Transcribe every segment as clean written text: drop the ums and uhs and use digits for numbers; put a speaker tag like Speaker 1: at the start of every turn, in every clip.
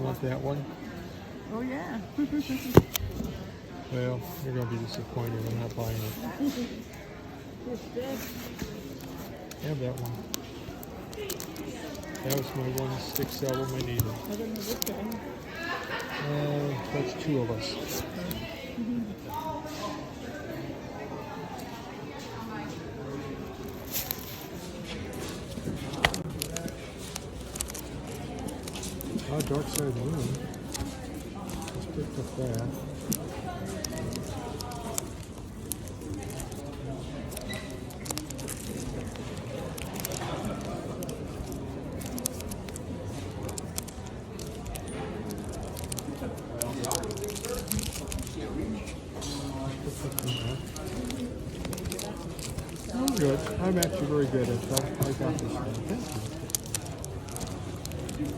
Speaker 1: want that one?
Speaker 2: Oh, yeah.
Speaker 1: Well, you're going to be disappointed. I'm not buying it.
Speaker 2: It's big.
Speaker 1: Have that one. That was my one Styx album I needed.
Speaker 2: I don't know which one.
Speaker 1: That's two of us. Oh, Dark Side of the Moon. Let's pick up that. I'm good. I'm actually very good at that. I got this one. Thank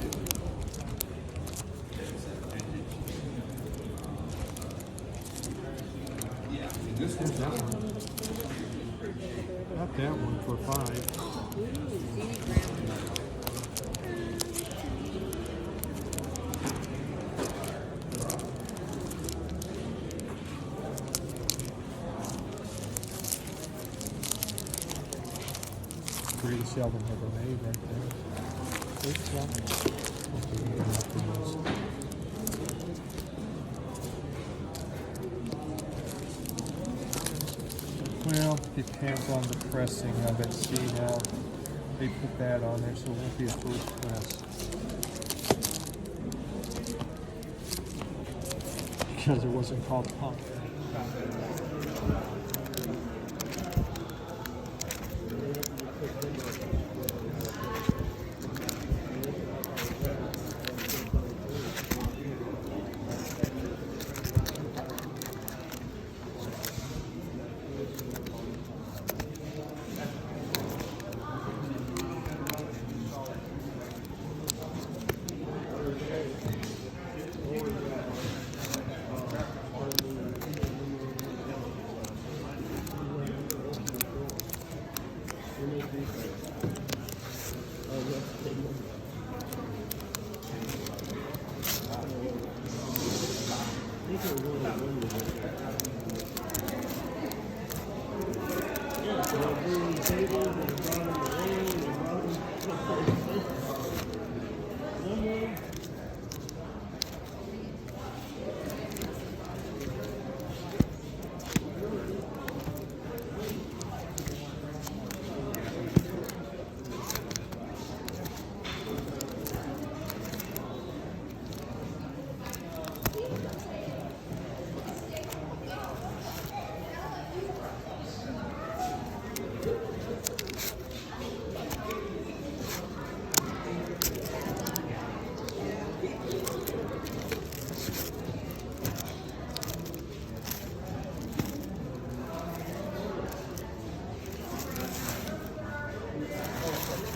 Speaker 1: you. Got that one for $5. Greatest album ever made, right there. Greatest album. Well, depends on the pressing of it. See now, they put that on there, so it won't be a first press. Because it wasn't called punk.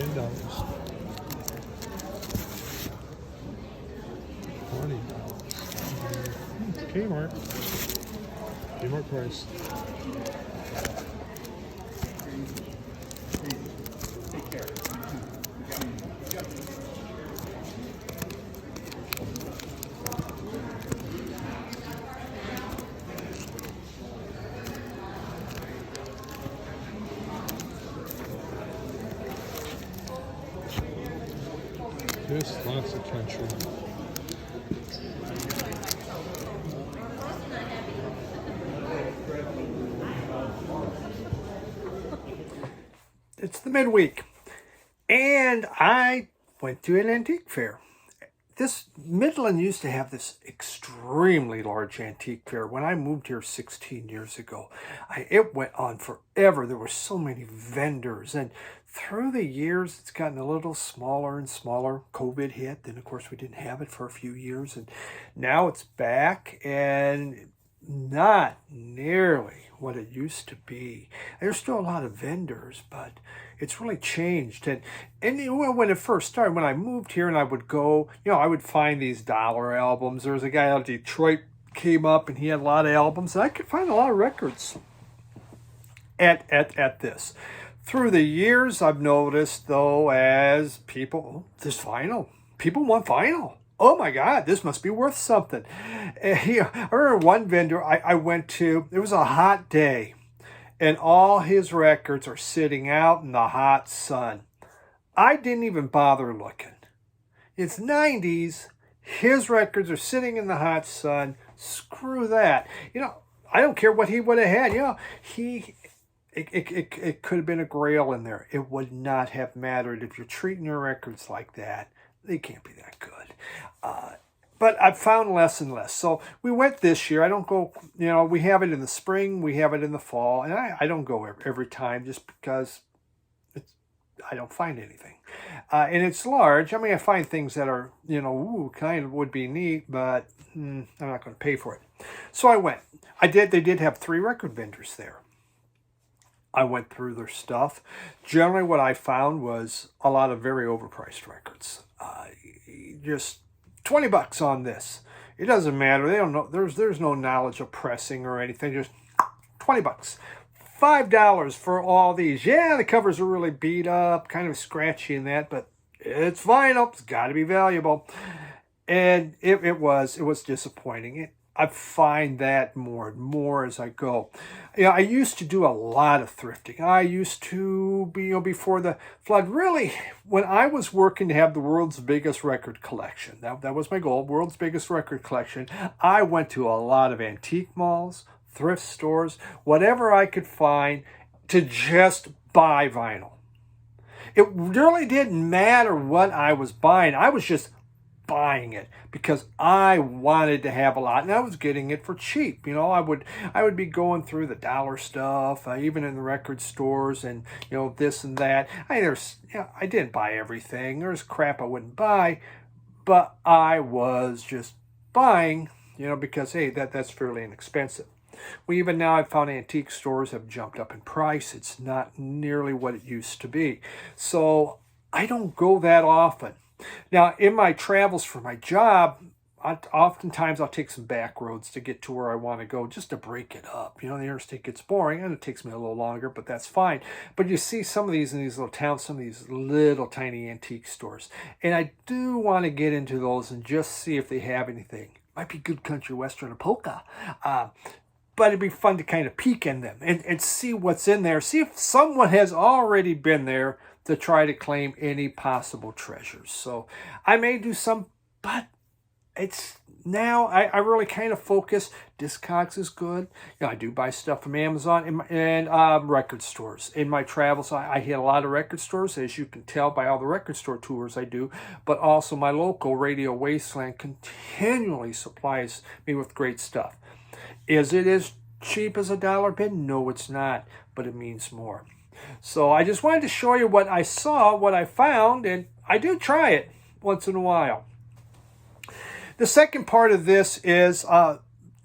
Speaker 1: $10. $20. Kmart. Kmart price. Just lots of country. It's the midweek, and I went to an antique fair. This Midland used to have this extremely large antique fair. When I moved here 16 years ago, it went on forever. There were so many vendors, and through the years, it's gotten a little smaller and smaller. COVID hit, then of course we didn't have it for a few years, and now it's back, and not nearly what it used to be. There's still a lot of vendors, but it's really changed. And when it first started, when I moved here and I would go, I would find these dollar albums. There was a guy out of Detroit came up and he had a lot of albums. And I could find a lot of records at this. Through the years, I've noticed, though, as people, this vinyl. People want vinyl. oh my God, this must be worth something. I remember one vendor I went to, it was a hot day, and all his records are sitting out in the hot sun. I didn't even bother looking. It's 90s. His records are sitting in the hot sun. Screw that. I don't care what he would have had. It could have been a grail in there. It would not have mattered if you're treating your records like that. They can't be that good. But I've found less and less. So we went this year. I don't go, we have it in the spring, we have it in the fall, and I don't go every time just because I don't find anything. And it's large. I mean, I find things that are, kind of would be neat, but I'm not going to pay for it. So I went. They did have 3 record vendors there. I went through their stuff. Generally, what I found was a lot of very overpriced records. Just $20 on this. It doesn't matter. They don't know. There's no knowledge of pressing or anything. Just $20. $5 for all these. Yeah, the covers are really beat up, kind of scratchy and that, but it's vinyl. It's got to be valuable. And it was disappointing. I find that more and more as I go. I used to do a lot of thrifting. I used to be, before the flood, really, when I was working to have the world's biggest record collection, that was my goal, world's biggest record collection, I went to a lot of antique malls, thrift stores, whatever I could find to just buy vinyl. It really didn't matter what I was buying. I was just buying it because I wanted to have a lot, and I was getting it for cheap. I would be going through the dollar stuff, even in the record stores, and this and that. I didn't buy everything. There's crap I wouldn't buy, but I was just buying, because hey, that's fairly inexpensive. Well, even now I've found antique stores have jumped up in price. It's not nearly what it used to be. So I don't go that often. Now, in my travels for my job, oftentimes I'll take some back roads to get to where I want to go just to break it up. The interstate gets boring and it takes me a little longer, but that's fine. But you see some of these in these little towns, some of these little tiny antique stores. And I do want to get into those and just see if they have anything. Might be good country western or polka. But it'd be fun to kind of peek in them and see what's in there. See if someone has already been there to try to claim any possible treasures. So I may do some, but it's now I really kind of focus. Discogs is good. I do buy stuff from Amazon and record stores. In my travels, I hit a lot of record stores, as you can tell by all the record store tours I do, but also my local Radio Wasteland continually supplies me with great stuff. Is it as cheap as $1 bin? No, it's not, but it means more. So I just wanted to show you what I saw, what I found, and I do try it once in a while. The second part of this is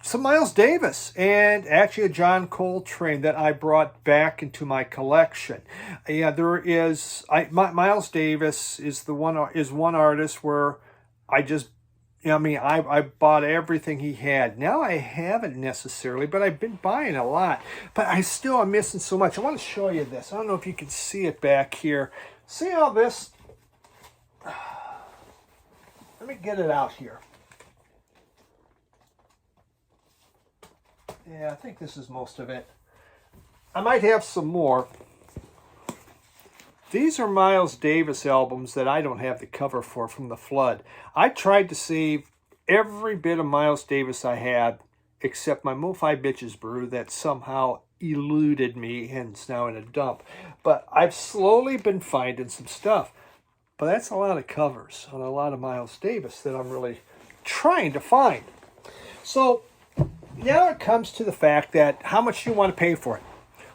Speaker 1: some Miles Davis and actually a John Coltrane that I brought back into my collection. Yeah, there is Miles Davis is one artist where I bought everything he had. Now I haven't necessarily, but I've been buying a lot. But I'm missing so much. I want to show you this. I don't know if you can see it back here. See all this? Let me get it out here. Yeah, I think this is most of it. I might have some more. These are Miles Davis albums that I don't have the cover for from the flood. I tried to save every bit of Miles Davis I had, except my Mo-Fi Bitches Brew that somehow eluded me and is now in a dump. But I've slowly been finding some stuff. But that's a lot of covers on a lot of Miles Davis that I'm really trying to find. So now it comes to the fact that how much do you want to pay for it?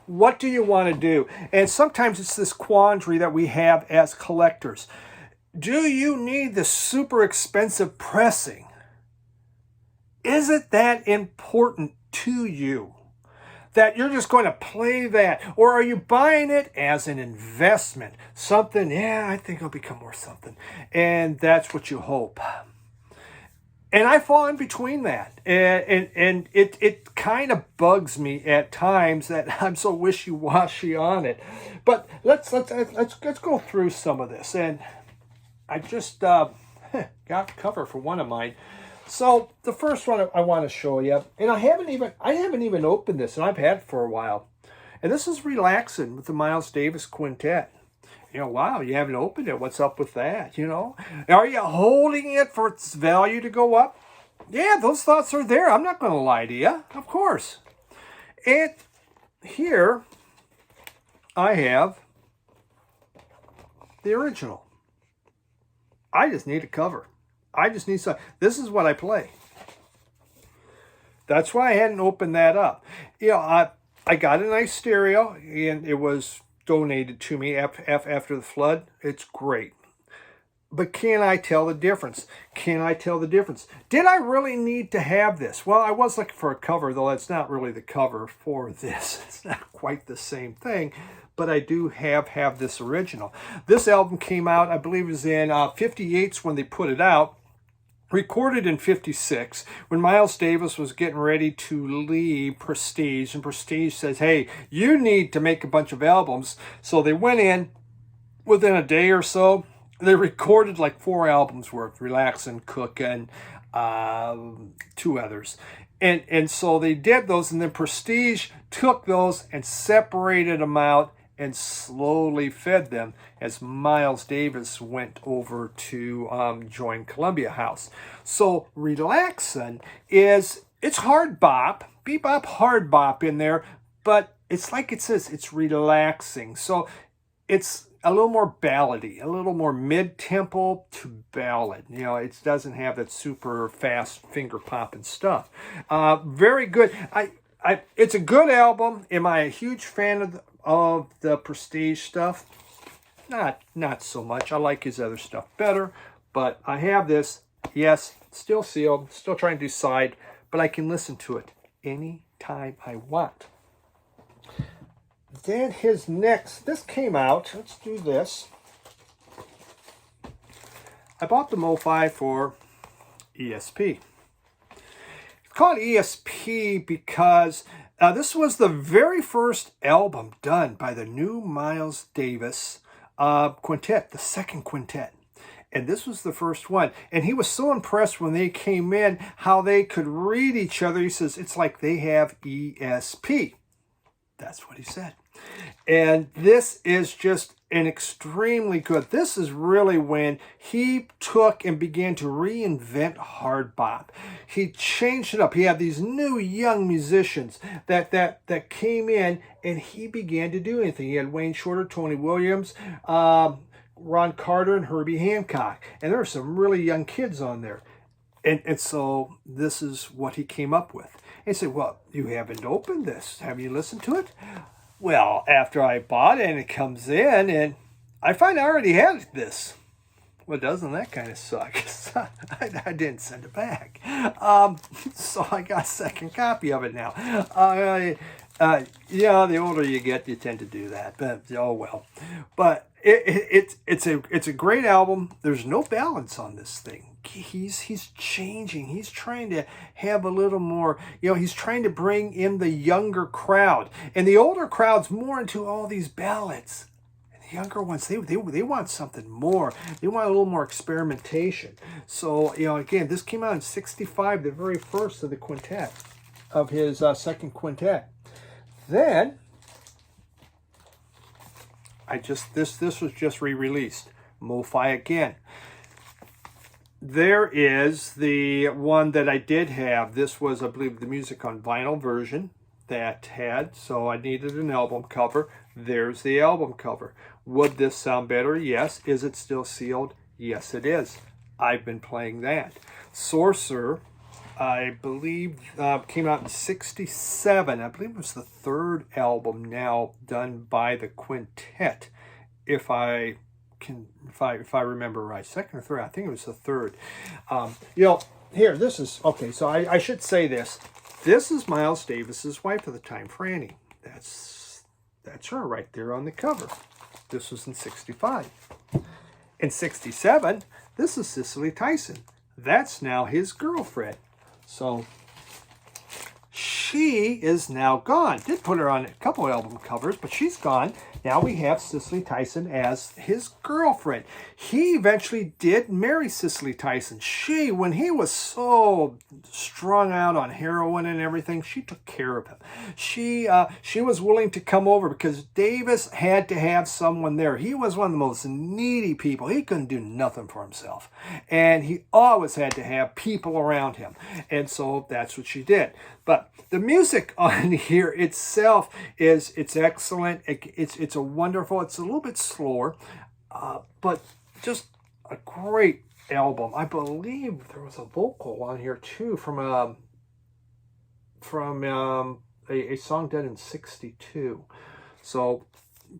Speaker 1: What do you want to do? And sometimes it's this quandary that we have as collectors. Do you need the super expensive pressing? Is it that important to you that you're just going to play that? Or are you buying it as an investment? Something, I think it'll become worth something. And that's what you hope. And I fall in between that, and it kind of bugs me at times that I'm so wishy-washy on it. But let's go through some of this. And I just got the cover for one of mine. So the first one I want to show you, and I haven't even opened this, and I've had it for a while. And this is Relaxing with the Miles Davis Quintet. You know, wow, you haven't opened it. What's up with that? You know, are you holding it for its value to go up? Yeah, those thoughts are there. I'm not going to lie to you, of course. And here I have the original. I just need a cover. I just need some. This is what I play. That's why I hadn't opened that up. You know, I got a nice stereo, and it was donated to me after the flood. It's great. But can I tell the difference? Can I tell the difference? Did I really need to have this? Well, I was looking for a cover, though that's not really the cover for this. It's not quite the same thing, but I do have this original. This album came out, I believe it was in 58 when they put it out. Recorded in 56 when Miles Davis was getting ready to leave Prestige, and Prestige says, hey, you need to make a bunch of albums. So they went in within a day or so. They recorded like 4 albums worth, Relaxing, Cookin', 2 others. And so they did those, and then Prestige took those and separated them out and slowly fed them as Miles Davis went over to join Columbia House. So Relaxin' it's hard bop, bebop hard bop in there, but it's like it says, it's relaxing. So it's a little more ballady, a little more mid-tempo to ballad. You know, it doesn't have that super fast finger popping stuff. Very good. It's a good album. Am I a huge fan of the Prestige stuff? Not so much. I like his other stuff better, but I have this. Yes, still sealed, still trying to decide, but I can listen to it anytime I want. Then his next, this came out. Let's do this. I bought the Mo-Fi for ESP. It's called ESP because this was the very first album done by the new Miles Davis quintet, the second quintet. And this was the first one. And he was so impressed when they came in how they could read each other. He says, it's like they have ESP. That's what he said. And this is just an extremely good. This is really when he took and began to reinvent hard bop. He changed it up. He had these new young musicians that came in, and he began to do anything. He had Wayne Shorter, Tony Williams, Ron Carter, and Herbie Hancock. And there are some really young kids on there. And so this is what he came up with. And he said, well, you haven't opened this. Have you listened to it? Well, after I bought it and it comes in, and I find I already had this. Well, doesn't that kind of suck? I didn't send it back. So I got a second copy of it now. Yeah, the older you get, you tend to do that. But oh well. But it's a great album. There's no balance on this thing. He's changing. He's trying to have a little more, he's trying to bring in the younger crowd. And the older crowd's more into all these ballads. And the younger ones, they want something more. They want a little more experimentation. So, again, this came out in 65, the very first of the quintet, of his second quintet. Then, this was just re-released. Mo-Fi again. There is the one that I did have. This was, I believe, the music on vinyl version that had, so I needed an album cover. There's the album cover. Would this sound better? Yes. Is it still sealed? Yes, it is. I've been playing that. Sorcerer, I believe, came out in 67. I believe it was the third album now done by the quintet, if I remember right. Second or third, I think it was the third. Here, this is, okay, so I should say this. This is Miles Davis's wife at the time, Franny. That's her right there on the cover. This was in 65. In 67, this is Cicely Tyson. That's now his girlfriend. So she is now gone. Did put her on a couple album covers, but she's gone. Now we have Cicely Tyson as his girlfriend. He eventually did marry Cicely Tyson. When he was so strung out on heroin and everything, she took care of him. She was willing to come over because Davis had to have someone there. He was one of the most needy people. He couldn't do nothing for himself. And he always had to have people around him. And so that's what she did. But the music on here itself it's excellent. It's a wonderful. It's a little bit slower, but just a great album. I believe there was a vocal on here too from a song done in '62. So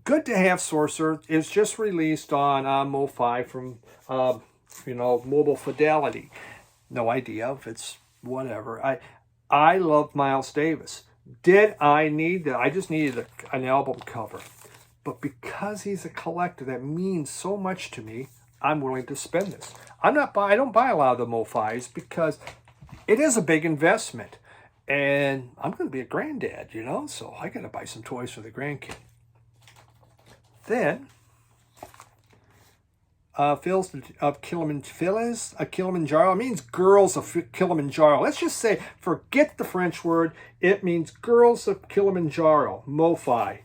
Speaker 1: good to have Sorcerer. It's just released on Mo-Fi from Mobile Fidelity. No idea if it's whatever. I love Miles Davis. Did I need that? I just needed an album cover. But because he's a collector, that means so much to me, I'm willing to spend this. I don't buy a lot of the Mo-Fis because it is a big investment. And I'm going to be a granddad, so I got to buy some toys for the grandkid. Then, Phyllis of Kilimanjaro. It means girls of Kilimanjaro. Let's just say, forget the French word. It means girls of Kilimanjaro. Mo-Fi.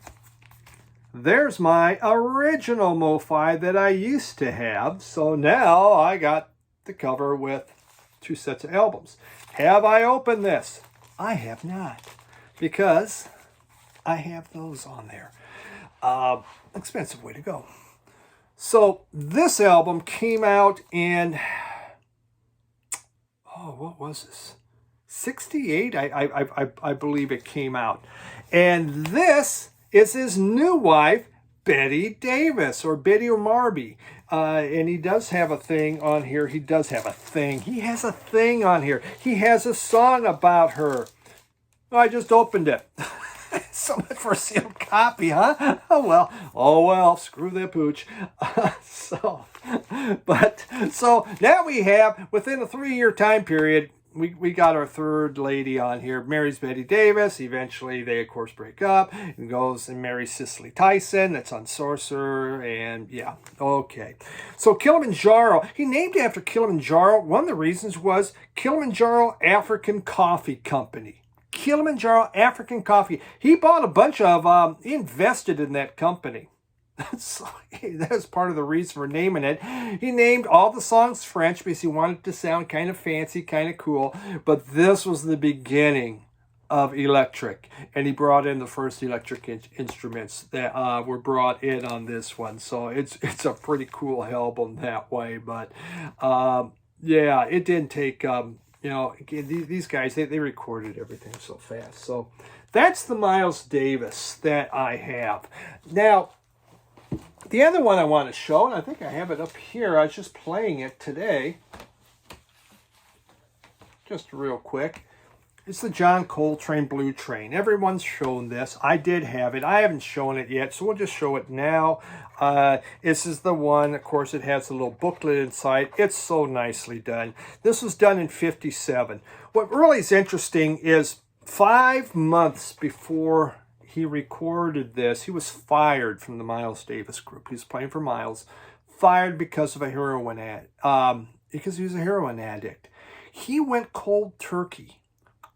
Speaker 1: There's my original Mo-Fi that I used to have. So now I got the cover with 2 sets of albums. Have I opened this? I have not, because I have those on there. Expensive way to go. So this album came out in, what was this? 68, I believe it came out. And this is his new wife, Betty Davis, or Betty Marby. And he does have a thing on here. He has a thing on here. He has a song about her. I just opened it. So much for a sealed copy, huh? Oh well, screw the pooch. So now we have, within a 3-year time period, we got our third lady on here. Marries Betty Davis. Eventually, they, of course, break up and goes and marries Cicely Tyson. That's on Sorcerer. And yeah, okay. So Kilimanjaro, he named it after Kilimanjaro. One of the reasons was Kilimanjaro African Coffee Company. Kilimanjaro African Coffee. He bought a bunch of, he invested in that company. So that was part of the reason for naming it. He named all the songs French because he wanted it to sound kind of fancy, kind of cool. But this was the beginning of electric. And he brought in the first electric instruments that were brought in on this one. So it's a pretty cool album that way. But yeah, it didn't take... these guys, they recorded everything so fast. So that's the Miles Davis that I have. Now, the other one I want to show, and I think I have it up here. I was just playing it today. Just real quick. It's the John Coltrane Blue Train. Everyone's shown this. I did have it. I haven't shown it yet, so we'll just show it now. This is the one. Of course, it has a little booklet inside. It's so nicely done. This was done in '57. What really is interesting is 5 months before he recorded this, he was fired from the Miles Davis group. He was playing for Miles. Fired because of a because he was a heroin addict. He went cold turkey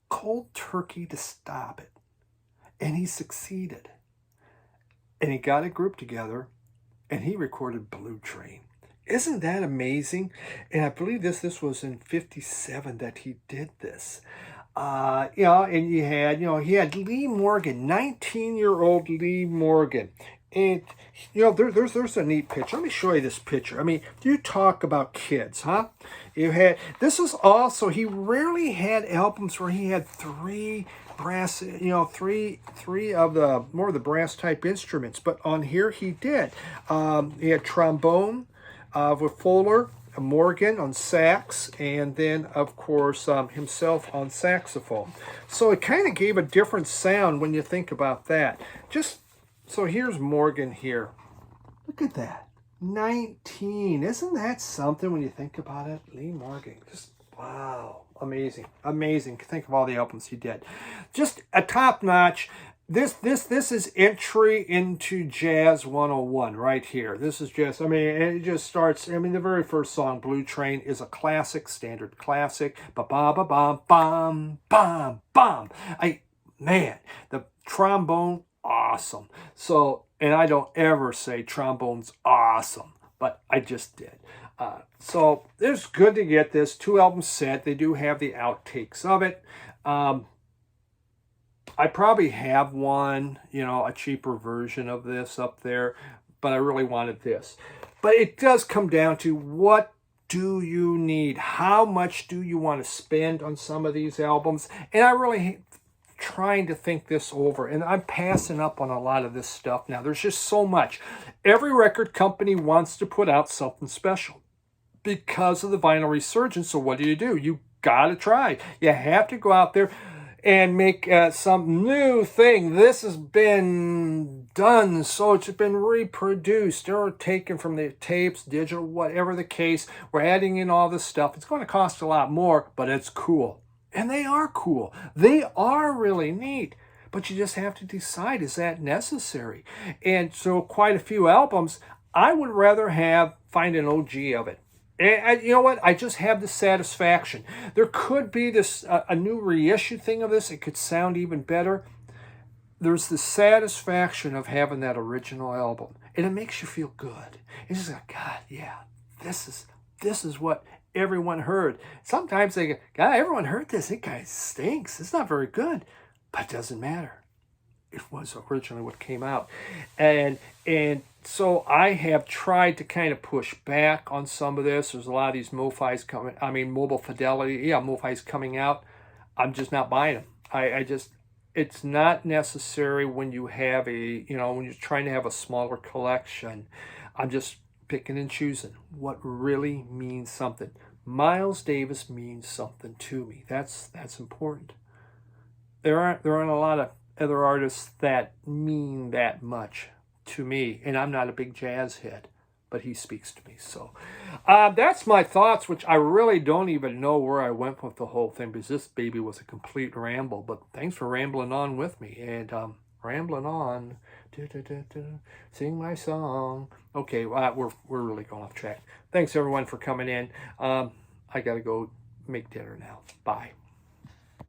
Speaker 1: to stop it. And he succeeded. And he got a group together and he recorded Blue Train. Isn't that amazing? And I believe this was in '57 that he did this. And he had Lee Morgan, 19-year-old Lee Morgan. And, there's a neat picture. Let me show you this picture. I mean, you talk about kids, huh? This was also, he rarely had albums where he had 3 brass, three of the, more of the brass type instruments. But on here he did. He had trombone with Fuller, Morgan on sax, and then, of course, himself on saxophone. So it kind of gave a different sound when you think about that. So here's Morgan here. Look at that. 19. Isn't that something when you think about it? Lee Morgan. Just, wow. Amazing. Amazing. Think of all the albums he did. Just a top-notch. this is entry into Jazz 101 right here. This is just, I mean, it just starts, I mean, the very first song, Blue Train, is a classic, standard classic. Ba-ba-ba-bum-bum-bum-bum. Man, the trombone, awesome. So, and I don't ever say trombone's awesome, but I just did. So it's good to get this 2-album set. They do have the outtakes of it. I probably have one, you know, a cheaper version of this up there, but I really wanted this. But it does come down to, what do you need? How much do you want to spend on some of these albums? And I really trying to think this over, and I'm passing up on a lot of this stuff now. There's just so much. Every record company wants to put out something special because of the vinyl resurgence. So what do? You gotta try. You have to go out there and make some new thing. This has been done, so it's been reproduced or taken from the tapes, digital, whatever the case. We're adding in all this stuff. It's going to cost a lot more, but it's cool. And they are cool. They are really neat. But you just have to decide, is that necessary? And so quite a few albums, I would rather find an OG of it. And you know what? I just have the satisfaction. There could be this a new reissue thing of this. It could sound even better. There's the satisfaction of having that original album, and it makes you feel good. It's just like, God, yeah, this is what everyone heard. Sometimes they go, God, everyone heard this. It guy stinks. It's not very good, but it doesn't matter. It was originally what came out, and so I have tried to kind of push back on some of this. There's a lot of these MoFi's coming. I mean, Mobile Fidelity, yeah, MoFi's coming out. I'm just not buying them. It's not necessary when you have when you're trying to have a smaller collection. I'm just picking and choosing what really means something. Miles Davis means something to me. That's important. There aren't a lot of other artists that mean that much to me, and I'm not a big jazz head, but he speaks to me. So that's my thoughts, which I really don't even know where I went with the whole thing, because this baby was a complete ramble. But thanks for rambling on with me, and rambling on, sing my song. Okay, we're really going off track. Thanks everyone for coming in. I gotta go make dinner now. Bye.